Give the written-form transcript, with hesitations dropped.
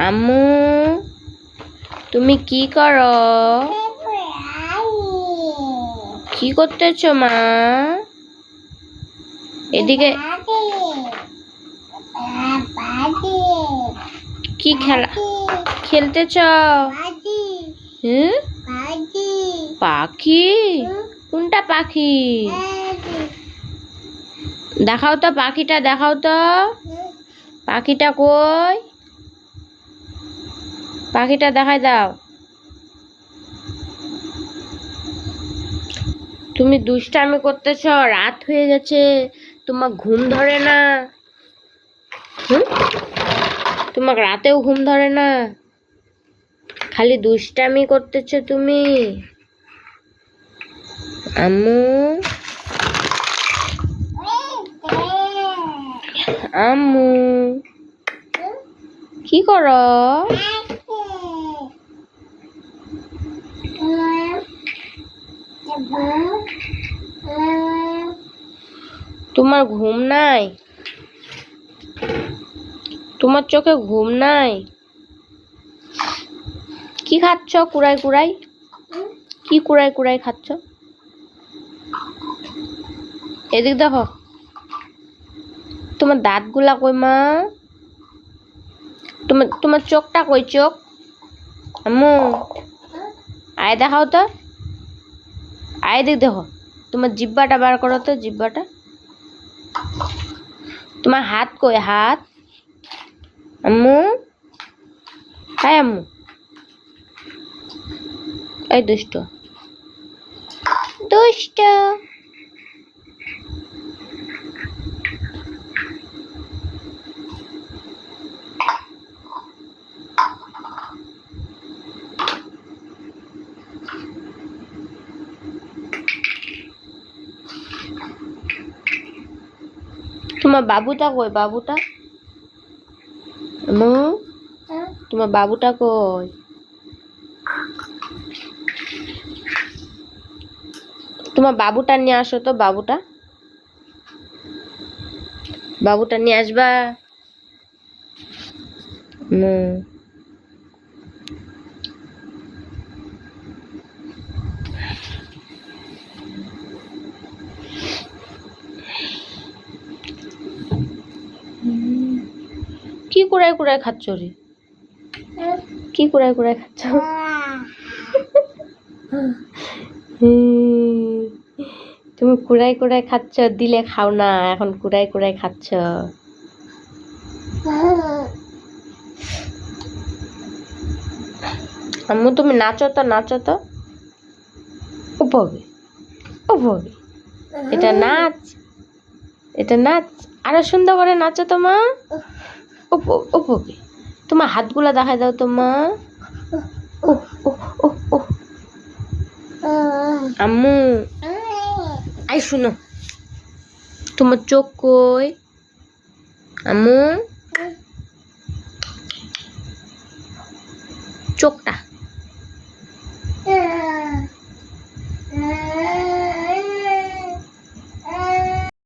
আম্মু তুমি কি করো? কি করতেছো মা? এদিকে কি খেলা খেলতেছ? পাখি? কোনটা পাখি? দেখাও তো পাখিটা, দেখাও তো পাখিটা কই? পাখিটা দেখাই দাও। তুমি দুষ্টামি করতেছ, রাত হয়ে গেছে, তোমার ঘুম ধরে না? তোমার রাতেও ঘুম ধরে না? খালি দুষ্টামি করতেছ তুমি। আম্মু আম্মু কি করো? তোমার ঘুম নাই? তোমার চোখে ঘুম নাই? কি খাচ্ছ কুড়াই কুড়াই? কি কুড়াই কুড়াই খাচ্ছ? এদিক দেখো, তোমার দাঁতগুলা কই মা? তোমার চোখটা কই? চোখ আম্মু আয় দেখাও তো, আয় দিক দেখো। তোমার জিব্বাটা বার করো তো, জিব্বাটা। তোমার হাত কই? হাত আম্মু, হাই আম্মু। এই দুষ্ট দুষ্ট। তোমার বাবুটা কই? বাবুটা আম্মু, তোমার বাবুটা কই? তোমার বাবুটা নিয়ে আসো তো, বাবুটা, বাবুটা নিয়ে আসবা। কি কুড়াই কুড়াই খাচ্ছ রে? কি কুড়াই কুড়াই খাচ্ছ? তুমি কুড়াই কুড়াই খাচ্ছ, দিলে খাও না, এখন কুড়াই কুড়াই খাচ্ছ। আম্মু তুমি নাচো তো, নাচো তো। উপরে উপরে, এটা নাচ, এটা নাচ। আরো সুন্দর করে নাচো তো মা। উপরে, তোমার হাতগুলা দেখাই দাও তো মা। আম্মু আই শুনো, তোমার চোখ কই আম্মু? চোখটা